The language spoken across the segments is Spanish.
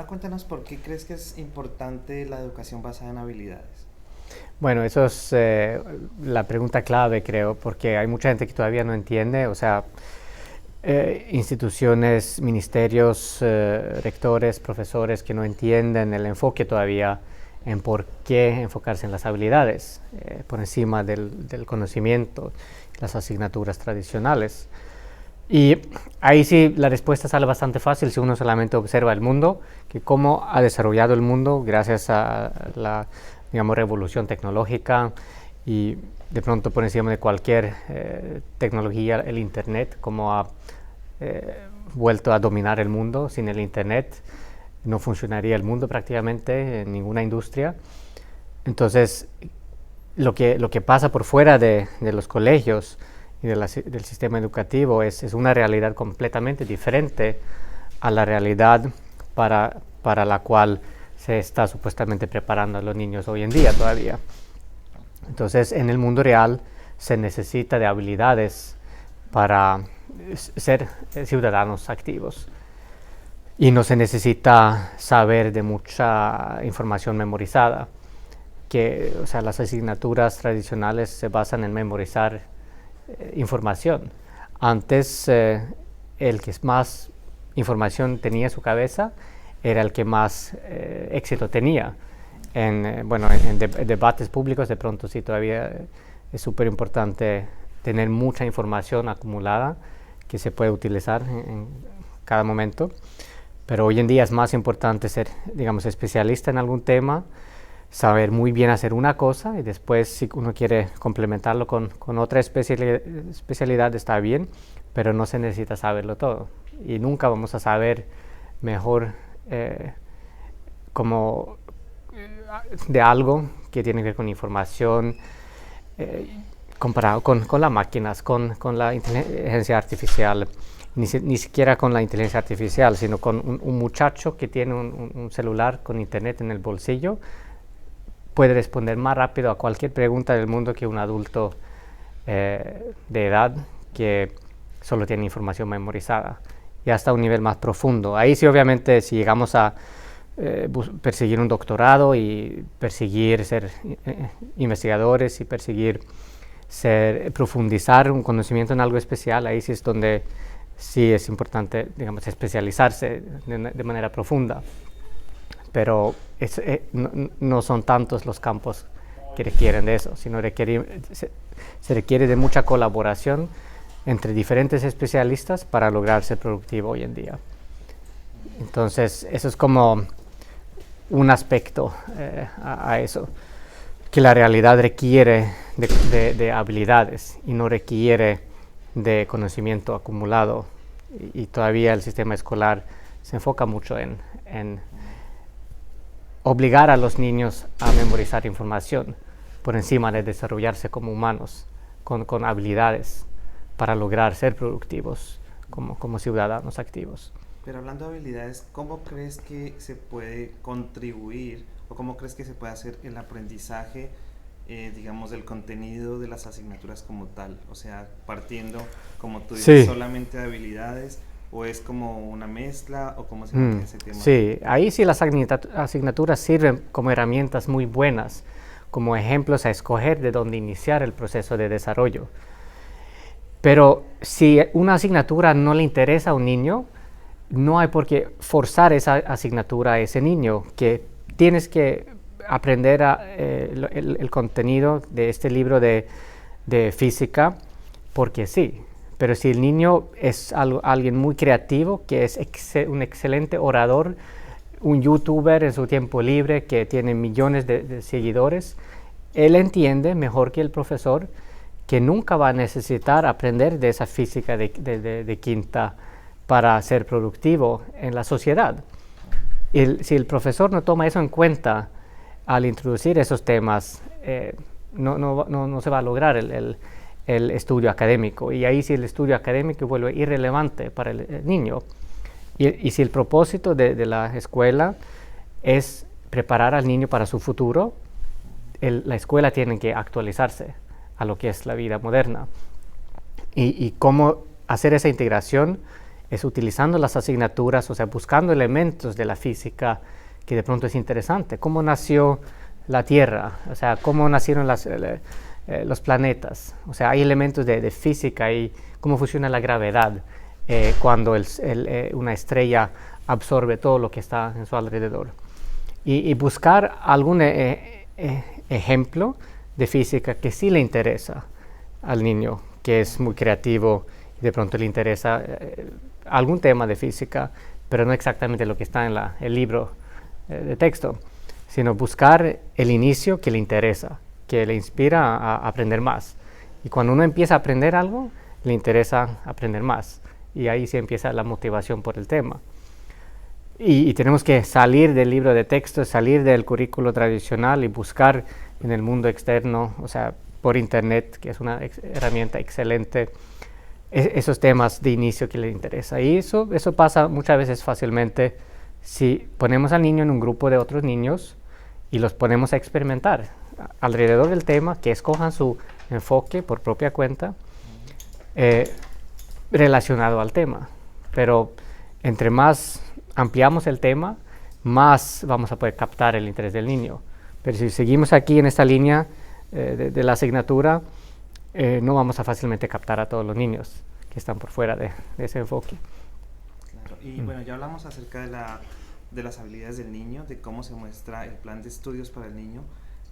Ahora cuéntanos por qué crees que es importante la educación basada en habilidades. Bueno, eso es la pregunta clave, creo, porque hay mucha gente que todavía no entiende, o sea, instituciones, ministerios, rectores, profesores que no entienden el enfoque todavía en por qué enfocarse en las habilidades por encima del conocimiento, las asignaturas tradicionales. Y ahí sí la respuesta sale bastante fácil si uno solamente observa el mundo, que cómo ha desarrollado el mundo gracias a la, digamos, revolución tecnológica y de pronto por encima de cualquier tecnología, el Internet, cómo ha vuelto a dominar el mundo. Sin el Internet no funcionaría el mundo prácticamente en ninguna industria. Entonces, lo que pasa por fuera de los colegios y del sistema educativo es una realidad completamente diferente a la realidad para la cual se está supuestamente preparando a los niños hoy en día todavía. Entonces, en el mundo real se necesita de habilidades para ser ciudadanos activos. Y no se necesita saber de mucha información memorizada, que, o sea, las asignaturas tradicionales se basan en memorizar información. Antes, el que más información tenía en su cabeza era el que más éxito tenía. En debates públicos de pronto sí todavía es súper importante tener mucha información acumulada que se puede utilizar en cada momento, pero hoy en día es más importante ser, digamos, especialista en algún tema, saber muy bien hacer una cosa y después si uno quiere complementarlo con otra especialidad está bien, pero no se necesita saberlo todo y nunca vamos a saber mejor como de algo que tiene que ver con información eh, comparado con las máquinas, con la inteligencia artificial, ni siquiera con la inteligencia artificial, sino con un muchacho que tiene un celular con internet en el bolsillo, puede responder más rápido a cualquier pregunta del mundo que un adulto de edad que solo tiene información memorizada y hasta un nivel más profundo. Ahí sí, obviamente, si llegamos a perseguir un doctorado y perseguir ser investigadores y perseguir profundizar un conocimiento en algo especial, ahí sí es donde sí es importante, digamos, especializarse de manera profunda. Pero no son tantos los campos que requieren de eso, sino se requiere de mucha colaboración entre diferentes especialistas para lograr ser productivo hoy en día. Entonces, eso es como un aspecto a eso, que la realidad requiere de habilidades y no requiere de conocimiento acumulado. Y todavía el sistema escolar se enfoca mucho en obligar a los niños a memorizar información por encima de desarrollarse como humanos, con habilidades para lograr ser productivos como ciudadanos activos. Pero hablando de habilidades, ¿cómo crees que se puede contribuir o cómo crees que se puede hacer el aprendizaje, digamos, del contenido de las asignaturas como tal? O sea, partiendo, como tú dices, Sí. solamente de habilidades, o es como una mezcla, o cómo se maneja ese tema. Sí, ahí sí las asignaturas sirven como herramientas muy buenas, como ejemplos a escoger de dónde iniciar el proceso de desarrollo. Pero si una asignatura no le interesa a un niño, no hay por qué forzar esa asignatura a ese niño, que tienes que aprender el contenido de este libro de física porque sí. Pero si el niño es alguien muy creativo, que es un excelente orador, un youtuber en su tiempo libre que tiene millones de seguidores, él entiende mejor que el profesor que nunca va a necesitar aprender de esa física de quinta para ser productivo en la sociedad. Si el profesor no toma eso en cuenta al introducir esos temas, no se va a lograr el estudio académico, y ahí sí el estudio académico vuelve irrelevante para el niño. Y si el propósito de la escuela es preparar al niño para su futuro, la escuela tiene que actualizarse a lo que es la vida moderna. Y cómo hacer esa integración es utilizando las asignaturas, o sea, buscando elementos de la física que de pronto es interesante. ¿Cómo nació la Tierra? O sea, ¿cómo nacieron los planetas? O sea, hay elementos de física y cómo funciona la gravedad cuando una estrella absorbe todo lo que está en su alrededor. Y buscar algún ejemplo de física que sí le interesa al niño, que es muy creativo y de pronto le interesa algún tema de física, pero no exactamente lo que está en el libro de texto, sino buscar el inicio que le interesa, que le inspira a aprender más. Y cuando uno empieza a aprender algo, le interesa aprender más. Y ahí sí empieza la motivación por el tema. Y tenemos que salir del libro de texto, salir del currículo tradicional y buscar en el mundo externo, o sea, por internet, que es una herramienta excelente, esos temas de inicio que le interesa. Y eso pasa muchas veces fácilmente si ponemos al niño en un grupo de otros niños y los ponemos a experimentar alrededor del tema, que escojan su enfoque por propia cuenta relacionado al tema. Pero entre más ampliamos el tema, más vamos a poder captar el interés del niño. Pero si seguimos aquí en esta línea de la asignatura, no vamos a fácilmente captar a todos los niños que están por fuera de ese enfoque. Claro. Y bueno, ya hablamos acerca de las habilidades del niño, de cómo se muestra el plan de estudios para el niño,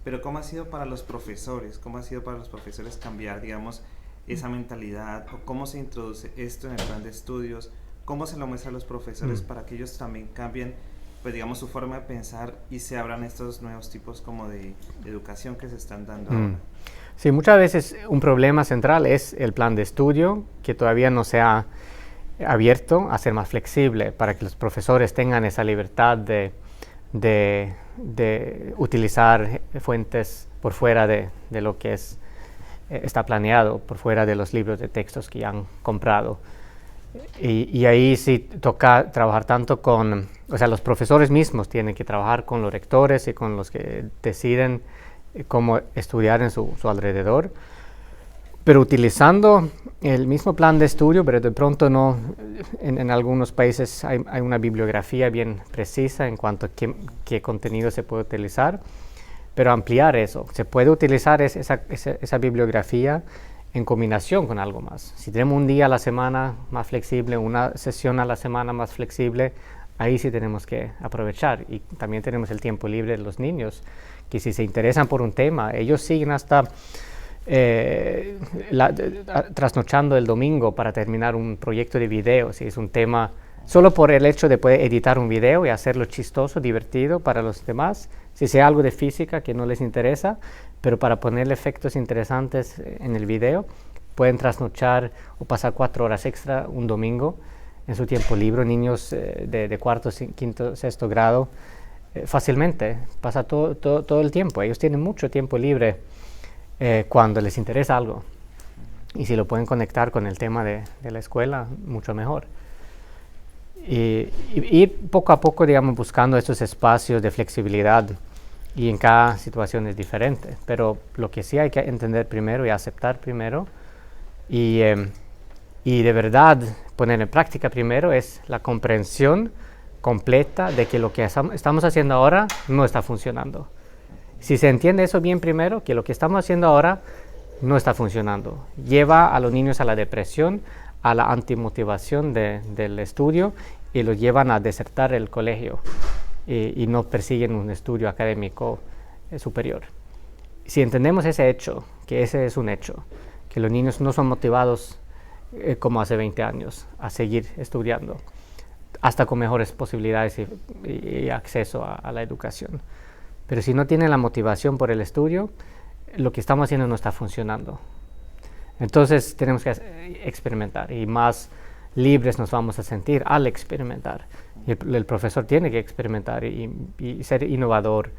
pero ¿cómo ha sido para los profesores? ¿Cómo ha sido para los profesores cambiar, digamos, esa mentalidad? ¿O cómo se introduce esto en el plan de estudios? ¿Cómo se lo muestra a los profesores para que ellos también cambien, pues digamos, su forma de pensar y se abran estos nuevos tipos como de educación que se están dando ahora? Sí, muchas veces un problema central es el plan de estudio, que todavía no se ha abierto a ser más flexible para que los profesores tengan esa libertad de utilizar fuentes por fuera de lo que está planeado, por fuera de los libros de textos que ya han comprado. Y ahí sí toca trabajar tanto o sea, los profesores mismos tienen que trabajar con los rectores y con los que deciden cómo estudiar en su alrededor, pero utilizando el mismo plan de estudio, pero de pronto no, en algunos países hay una bibliografía bien precisa en cuanto a qué contenido se puede utilizar, pero ampliar eso. Se puede utilizar esa bibliografía en combinación con algo más. Si tenemos un día a la semana más flexible, una sesión a la semana más flexible, ahí sí tenemos que aprovechar. Y también tenemos el tiempo libre de los niños, que si se interesan por un tema, ellos siguen hasta trasnochando el domingo para terminar un proyecto de video, si es un tema, solo por el hecho de poder editar un video y hacerlo chistoso, divertido para los demás. Si sea algo de física que no les interesa, pero para ponerle efectos interesantes en el video, pueden trasnochar o pasar 4 horas extra un domingo en su tiempo libre. Niños de cuarto, quinto, sexto grado, fácilmente pasa todo el tiempo. Ellos tienen mucho tiempo libre cuando les interesa algo. Y si lo pueden conectar con el tema de la escuela, mucho mejor. Y poco a poco, digamos, buscando estos espacios de flexibilidad, y en cada situación es diferente, pero lo que sí hay que entender primero y aceptar primero y de verdad poner en práctica primero es la comprensión completa de que lo que estamos haciendo ahora no está funcionando. Si se entiende eso bien primero, que lo que estamos haciendo ahora no está funcionando, lleva a los niños a la depresión, a la antimotivación del estudio y los llevan a desertar el colegio. Y no persiguen un estudio académico superior. Si entendemos ese hecho, que ese es un hecho, que los niños no son motivados como hace 20 años a seguir estudiando, hasta con mejores posibilidades y acceso a la educación. Pero si no tienen la motivación por el estudio, lo que estamos haciendo no está funcionando. Entonces tenemos que experimentar y más libres nos vamos a sentir al experimentar. Y el profesor tiene que experimentar y ser innovador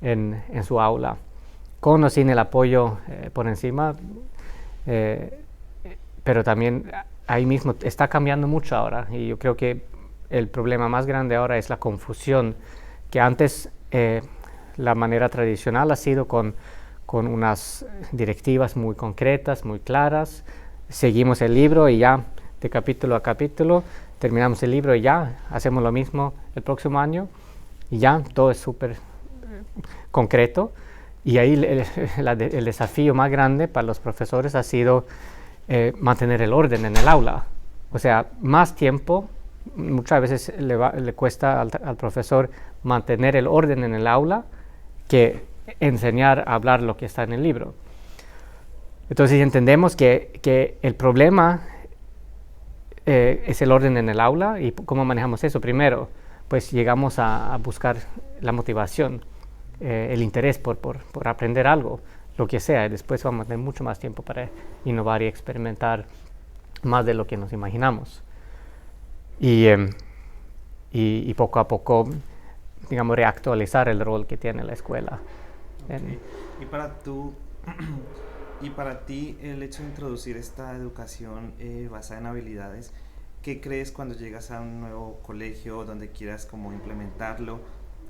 en su aula, con o sin el apoyo por encima, pero también ahí mismo está cambiando mucho ahora, y yo creo que el problema más grande ahora es la confusión, que antes la manera tradicional ha sido con unas directivas muy concretas, muy claras, seguimos el libro y ya de capítulo a capítulo, terminamos el libro y ya, hacemos lo mismo el próximo año y ya, todo es súper concreto. Y ahí el desafío más grande para los profesores ha sido mantener el orden en el aula. O sea, más tiempo, muchas veces le cuesta al profesor mantener el orden en el aula que enseñar a hablar lo que está en el libro. Entonces entendemos que el problema es el orden en el aula. ¿Y cómo manejamos eso? Primero, pues llegamos a buscar la motivación, el interés por aprender algo, lo que sea. Después vamos a tener mucho más tiempo para innovar y experimentar más de lo que nos imaginamos. Y poco a poco, digamos, reactualizar el rol que tiene la escuela. Okay. Y para ti, el hecho de introducir esta educación basada en habilidades, ¿qué crees cuando llegas a un nuevo colegio donde quieras como implementarlo?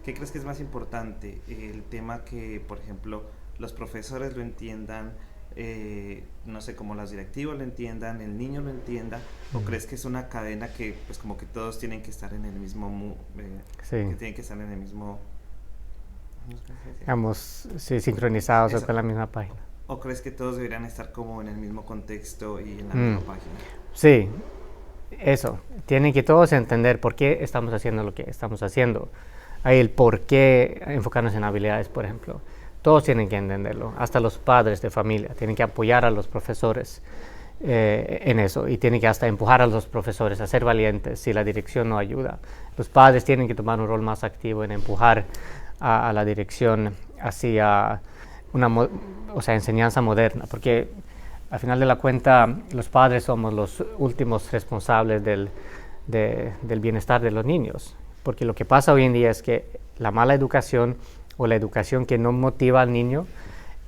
¿Qué crees que es más importante? El tema que, por ejemplo, los profesores lo entiendan, no sé, como los directivos lo entiendan, el niño lo entienda, ¿o crees que es una cadena que, pues, como que todos tienen que estar en el mismo, que tienen que estar en el mismo, digamos, sí, sincronizados en la misma página? ¿O crees que todos deberían estar como en el mismo contexto y en la misma página? Sí, eso. Tienen que todos entender por qué estamos haciendo lo que estamos haciendo. Hay el por qué enfocarnos en habilidades, por ejemplo. Todos tienen que entenderlo, hasta los padres de familia. Tienen que apoyar a los profesores en eso, y tienen que hasta empujar a los profesores a ser valientes si la dirección no ayuda. Los padres tienen que tomar un rol más activo en empujar a la dirección hacia una enseñanza moderna, porque al final de la cuenta los padres somos los últimos responsables del bienestar de los niños, porque lo que pasa hoy en día es que la mala educación o la educación que no motiva al niño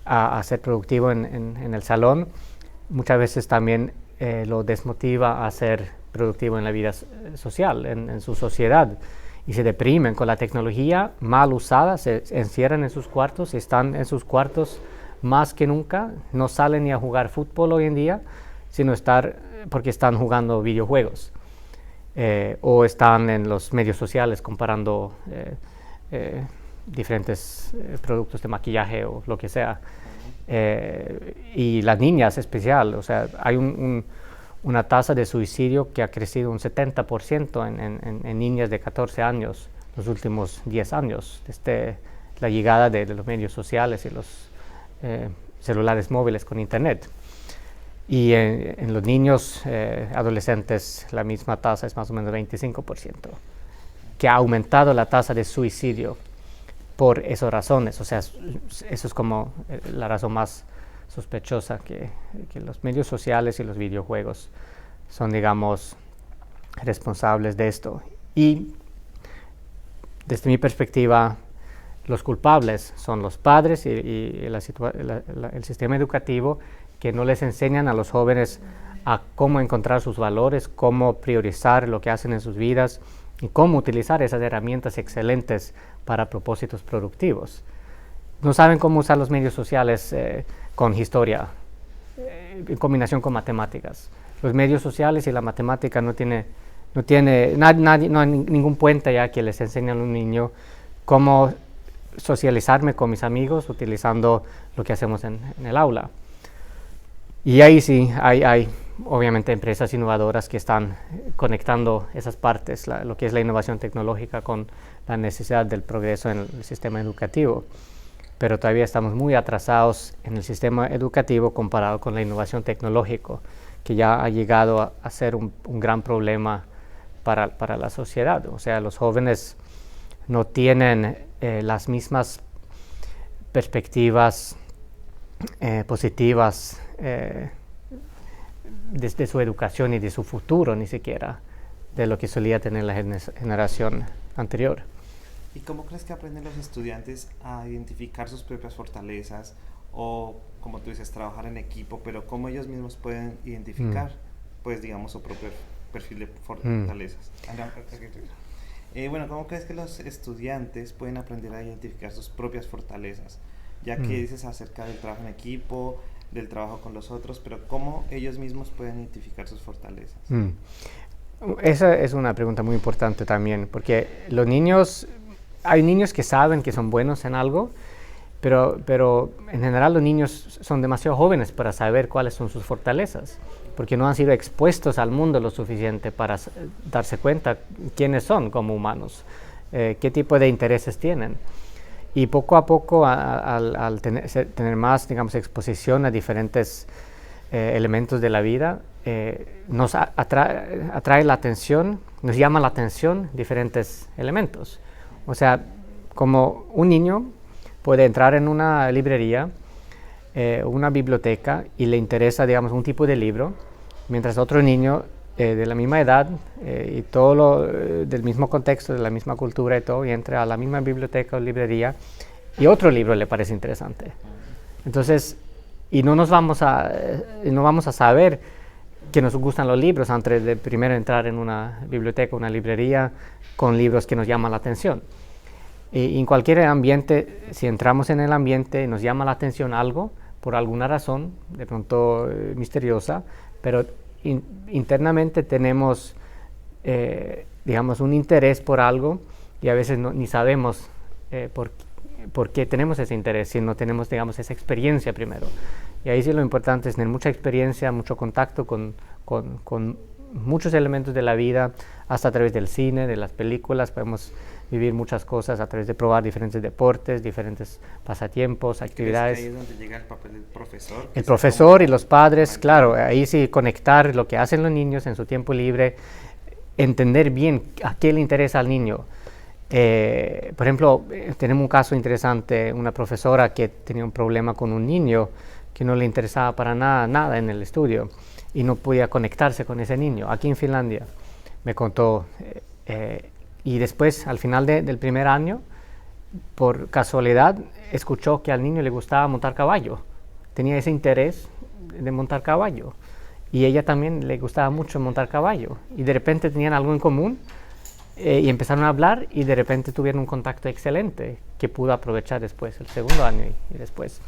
a ser productivo en el salón, muchas veces también lo desmotiva a ser productivo en la vida social, en su sociedad, y se deprimen con la tecnología mal usada, se encierran en sus cuartos y están en sus cuartos más que nunca. No salen ni a jugar fútbol hoy en día, sino porque están jugando videojuegos o están en los medios sociales comparando diferentes productos de maquillaje o lo que sea. Y las niñas especial, o sea, hay una tasa de suicidio que ha crecido un 70% en niñas de 14 años los últimos 10 años, desde la llegada de los medios sociales y los celulares móviles con internet. Y en los niños adolescentes la misma tasa es más o menos 25%, que ha aumentado la tasa de suicidio por esas razones. O sea, eso es como la razón más sospechosa, que los medios sociales y los videojuegos son, digamos, responsables de esto. Y desde mi perspectiva, los culpables son los padres y el sistema educativo, que no les enseñan a los jóvenes a cómo encontrar sus valores, cómo priorizar lo que hacen en sus vidas y cómo utilizar esas herramientas excelentes para propósitos productivos. No saben cómo usar los medios sociales con historia, en combinación con matemáticas. Los medios sociales y la matemática no hay ningún puente ya que les enseñe a un niño cómo socializarme con mis amigos utilizando lo que hacemos en el aula. Y ahí sí hay obviamente empresas innovadoras que están conectando esas partes, lo que es la innovación tecnológica con la necesidad del progreso en el sistema educativo. Pero todavía estamos muy atrasados en el sistema educativo comparado con la innovación tecnológica, que ya ha llegado a ser un gran problema para la sociedad. O sea, los jóvenes no tienen las mismas perspectivas positivas de su educación y de su futuro, ni siquiera de lo que solía tener la generación anterior. ¿Y cómo crees que aprenden los estudiantes a identificar sus propias fortalezas o, como tú dices, trabajar en equipo, pero cómo ellos mismos pueden identificar, pues, digamos, su propio perfil de fortalezas? Bueno, ¿cómo crees que los estudiantes pueden aprender a identificar sus propias fortalezas? Ya que dices acerca del trabajo en equipo, del trabajo con los otros, pero cómo ellos mismos pueden identificar sus fortalezas. Esa es una pregunta muy importante también, porque los niños, hay niños que saben que son buenos en algo, pero en general los niños son demasiado jóvenes para saber cuáles son sus fortalezas, porque no han sido expuestos al mundo lo suficiente para darse cuenta quiénes son como humanos, qué tipo de intereses tienen. Y poco a poco, al tener más, digamos, exposición a diferentes elementos de la vida, nos atrae la atención, nos llama la atención diferentes elementos. O sea, como un niño puede entrar en una librería, una biblioteca, y le interesa, digamos, un tipo de libro, mientras otro niño de la misma edad y todo del mismo contexto, de la misma cultura y todo, y entra a la misma biblioteca o librería y otro libro le parece interesante. Entonces, y no vamos a saber que nos gustan los libros antes de primero entrar en una biblioteca, una librería con libros que nos llaman la atención. Y en cualquier ambiente, si entramos en el ambiente y nos llama la atención algo, por alguna razón, de pronto misteriosa, pero internamente tenemos, digamos, un interés por algo y a veces ni sabemos por qué tenemos ese interés, si no tenemos, digamos, esa experiencia primero. Y ahí sí lo importante es tener mucha experiencia, mucho contacto con muchos elementos de la vida, hasta a través del cine, de las películas. Podemos vivir muchas cosas a través de probar diferentes deportes, diferentes pasatiempos, actividades. ¿Crees que ahí es donde llega el papel del profesor? El profesor y los padres, claro, ahí sí conectar lo que hacen los niños en su tiempo libre, entender bien a qué le interesa al niño. Por ejemplo, tenemos un caso interesante, una profesora que tenía un problema con un niño que no le interesaba para nada en el estudio y no podía conectarse con ese niño, aquí en Finlandia, me contó. Y después, al final del primer año, por casualidad, escuchó que al niño le gustaba montar caballo. Tenía ese interés de montar caballo. Y ella también le gustaba mucho montar caballo. Y de repente tenían algo en común y empezaron a hablar y de repente tuvieron un contacto excelente que pudo aprovechar después, el segundo año y después,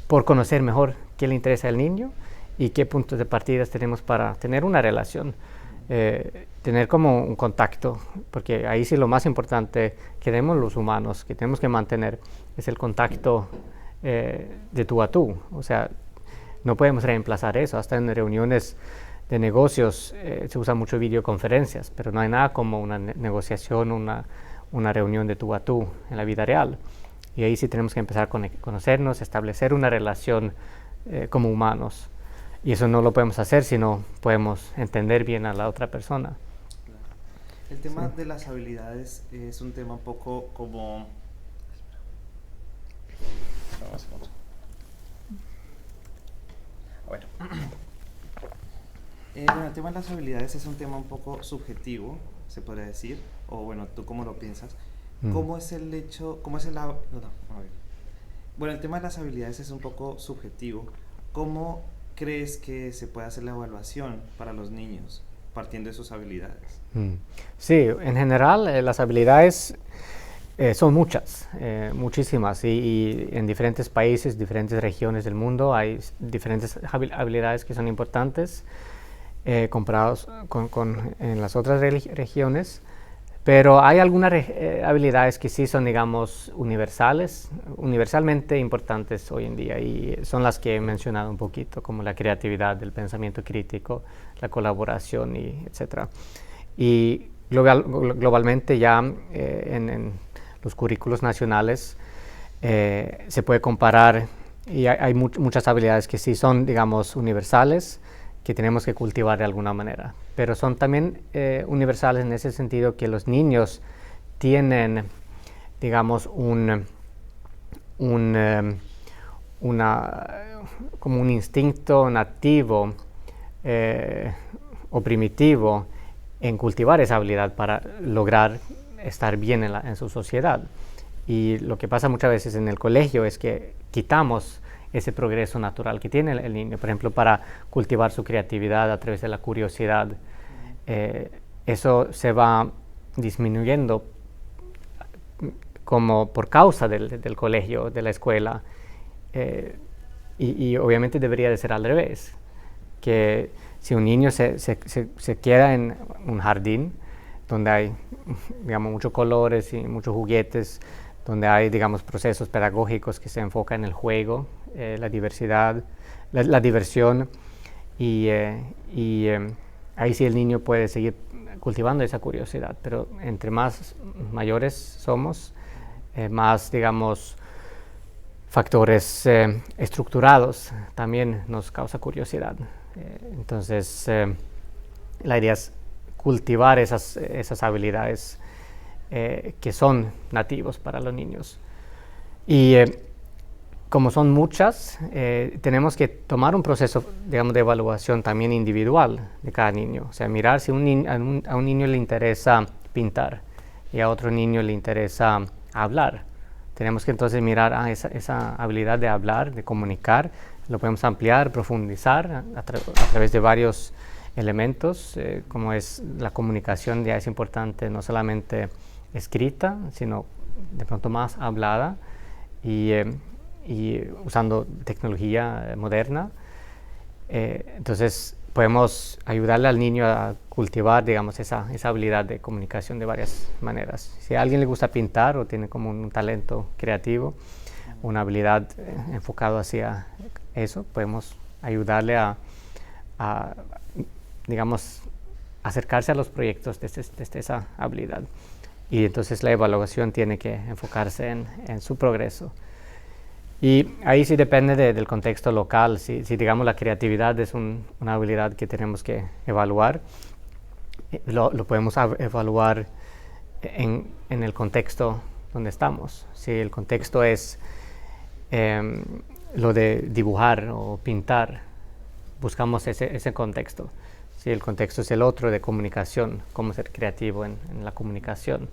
por conocer mejor qué le interesa al niño y qué puntos de partida tenemos para tener una relación. Tener como un contacto, porque ahí sí lo más importante que tenemos los humanos, que tenemos que mantener, es el contacto de tú a tú. O sea, no podemos reemplazar eso. Hasta en reuniones de negocios se usan mucho videoconferencias, pero no hay nada como una negociación, una reunión de tú a tú en la vida real. Y ahí sí tenemos que empezar a conocernos, establecer una relación como humanos. Y eso no lo podemos hacer si no podemos entender bien a la otra persona. El tema de las habilidades es un tema un poco como... Bueno. El tema de las habilidades es un tema un poco subjetivo, se podría decir, o bueno, ¿tú cómo lo piensas? ¿Cómo es el hecho, cómo es el... No, a ver. Bueno, el tema de las habilidades es un poco subjetivo. ¿Cómo crees que se puede hacer la evaluación para los niños partiendo de sus habilidades? Sí, en general las habilidades son muchas, muchísimas, y en diferentes países, diferentes regiones del mundo hay diferentes habilidades que son importantes comparados en las otras regiones. Pero hay algunas habilidades que sí son, digamos, universalmente importantes hoy en día, y son las que he mencionado un poquito, como la creatividad, el pensamiento crítico, la colaboración, etc. Y globalmente ya en los currículos nacionales se puede comparar, y hay muchas habilidades que sí son, digamos, universales, que tenemos que cultivar de alguna manera, pero son también universales en ese sentido que los niños tienen, digamos, como un instinto nativo o primitivo en cultivar esa habilidad para lograr estar bien en su sociedad. Y lo que pasa muchas veces en el colegio es que quitamos ese progreso natural que tiene el niño, por ejemplo, para cultivar su creatividad a través de la curiosidad. Eso se va disminuyendo como por causa del colegio, de la escuela. y obviamente debería de ser al revés, que si un niño se queda en un jardín donde hay, digamos, muchos colores y muchos juguetes, donde hay, digamos, procesos pedagógicos que se enfocan en el juego, la diversidad, la diversión, y ahí sí el niño puede seguir cultivando esa curiosidad, pero entre más mayores somos, más, digamos, factores estructurados también nos causa curiosidad. Entonces, la idea es cultivar esas habilidades que son nativos para los niños. Y como son muchas, tenemos que tomar un proceso, digamos, de evaluación también individual de cada niño. O sea, mirar si a un niño le interesa pintar y a otro niño le interesa hablar. Tenemos que entonces mirar esa habilidad de hablar, de comunicar, lo podemos ampliar, profundizar a través de varios elementos, como es la comunicación. Ya es importante no solamente escrita, sino de pronto más hablada y usando tecnología moderna. Entonces podemos ayudarle al niño a cultivar, digamos, esa habilidad de comunicación de varias maneras. Si a alguien le gusta pintar o tiene como un talento creativo, una habilidad enfocada hacia eso, podemos ayudarle a digamos, acercarse a los proyectos desde esa habilidad. Y entonces la evaluación tiene que enfocarse en su progreso. Y ahí sí depende del contexto local. Si digamos la creatividad es una habilidad que tenemos que evaluar, lo podemos evaluar en el contexto donde estamos. Si el contexto es lo de dibujar o pintar, buscamos ese contexto. Si el contexto es el otro de comunicación, cómo ser creativo en la comunicación.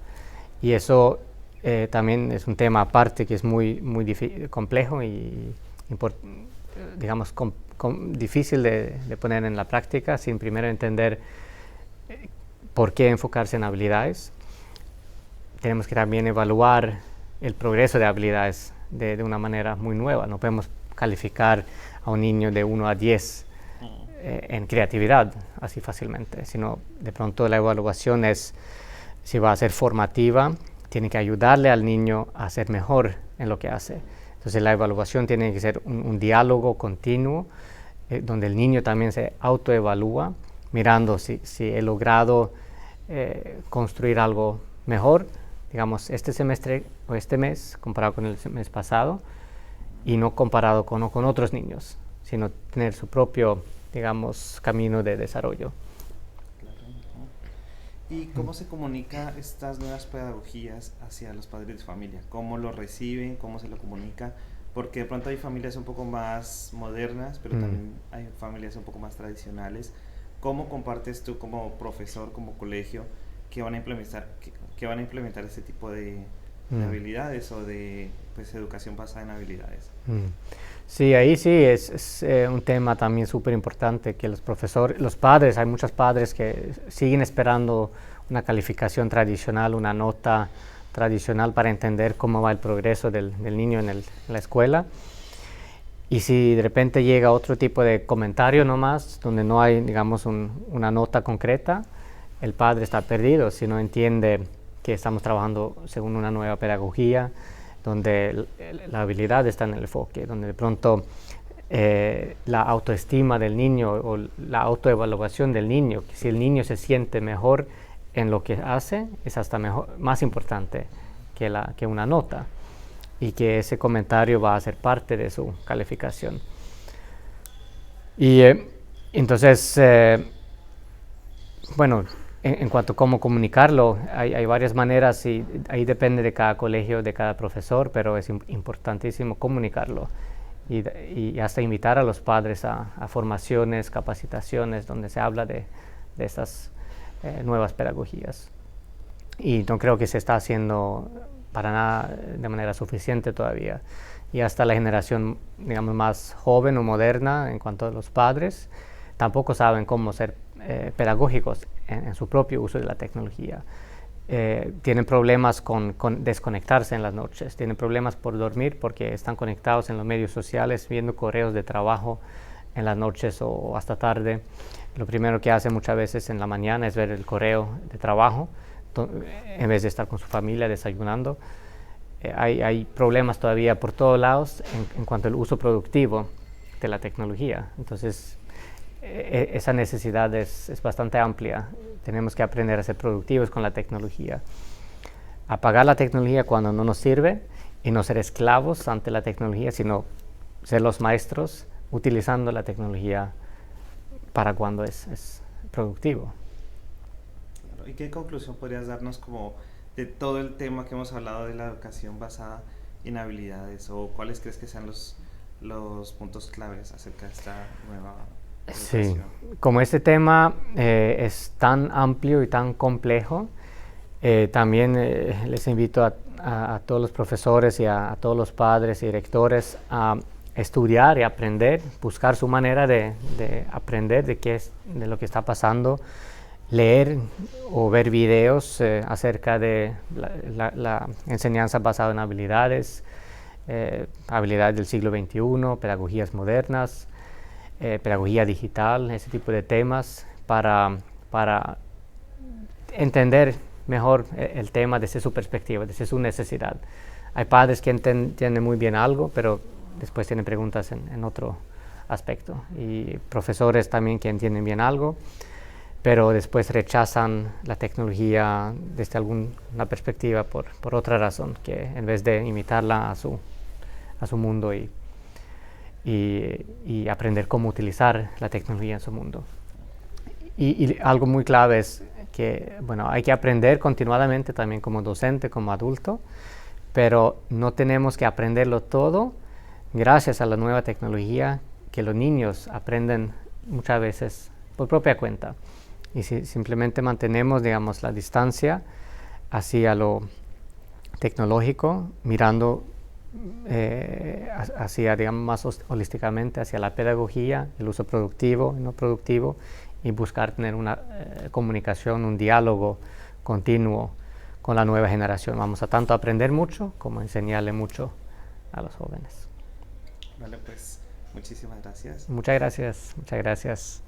Y eso también es un tema aparte que es muy complejo y digamos difícil de poner en la práctica sin primero entender por qué enfocarse en habilidades. Tenemos que también evaluar el progreso de habilidades de una manera muy nueva. No podemos calificar a un niño de 1 a 10 en creatividad así fácilmente, sino de pronto la evaluación es, si va a ser formativa, tiene que ayudarle al niño a ser mejor en lo que hace. Entonces la evaluación tiene que ser un diálogo continuo, donde el niño también se autoevalúa, mirando si he logrado construir algo mejor, digamos, este semestre o este mes, comparado con el mes pasado, y no comparado con otros niños, sino tener su propio, digamos, camino de desarrollo. ¿Y cómo se comunica estas nuevas pedagogías hacia los padres de familia? ¿Cómo lo reciben? ¿Cómo se lo comunica? Porque de pronto hay familias un poco más modernas, pero también hay familias un poco más tradicionales. ¿Cómo compartes tú como profesor, como colegio, que van a implementar este tipo de habilidades o de educación basada en habilidades? Sí, ahí sí es un tema también súper importante, que los padres, hay muchos padres que siguen esperando una calificación tradicional, una nota tradicional para entender cómo va el progreso del niño en la escuela. Y si de repente llega otro tipo de comentario nomás, donde no hay, digamos, una nota concreta, el padre está perdido si no entiende que estamos trabajando según una nueva pedagogía, donde la habilidad está en el enfoque, donde de pronto la autoestima del niño o la autoevaluación del niño, que si el niño se siente mejor en lo que hace, es hasta más importante que una nota, y que ese comentario va a ser parte de su calificación. Y entonces, bueno, en cuanto a cómo comunicarlo, hay varias maneras y ahí depende de cada colegio, de cada profesor, pero es importantísimo comunicarlo y hasta invitar a los padres a formaciones, capacitaciones donde se habla de estas nuevas pedagogías. Y no creo que se está haciendo para nada de manera suficiente todavía. Y hasta la generación, digamos, más joven o moderna en cuanto a los padres, tampoco saben cómo ser pedagógicos en su propio uso de la tecnología. tienen problemas con desconectarse en las noches, tienen problemas por dormir porque están conectados en los medios sociales, viendo correos de trabajo en las noches o hasta tarde. Lo primero que hacen muchas veces en la mañana es ver el correo de trabajo en vez de estar con su familia desayunando. Hay problemas todavía por todos lados en cuanto al uso productivo de la tecnología. Entonces, esa necesidad es bastante amplia. Tenemos que aprender a ser productivos con la tecnología. Apagar la tecnología cuando no nos sirve y no ser esclavos ante la tecnología, sino ser los maestros utilizando la tecnología para cuando es productivo. ¿Y qué conclusión podrías darnos como de todo el tema que hemos hablado de la educación basada en habilidades? ¿O cuáles crees que sean los puntos claves acerca de esta nueva educación? Sí, como este tema es tan amplio y tan complejo, también les invito a todos los profesores y a todos los padres y directores a estudiar y aprender, buscar su manera de aprender de lo que está pasando, leer o ver videos acerca de la enseñanza basada en habilidades, habilidades del siglo XXI, pedagogías modernas, pedagogía digital, ese tipo de temas para entender mejor el tema desde su perspectiva, desde su necesidad. Hay padres que entienden muy bien algo, pero después tienen preguntas en otro aspecto, y profesores también que entienden bien algo, pero después rechazan la tecnología desde alguna perspectiva por otra razón, que en vez de imitarla a su mundo y aprender cómo utilizar la tecnología en su mundo. Y algo muy clave es que, bueno, hay que aprender continuadamente también como docente, como adulto, pero no tenemos que aprenderlo todo gracias a la nueva tecnología, que los niños aprenden muchas veces por propia cuenta. Y si simplemente mantenemos, digamos, la distancia hacia lo tecnológico, mirando hacia, digamos, más holísticamente hacia la pedagogía, el uso productivo y no productivo, y buscar tener una comunicación, un diálogo continuo con la nueva generación. Vamos a tanto aprender mucho como enseñarle mucho a los jóvenes. Vale, pues muchísimas gracias. Muchas gracias, muchas gracias.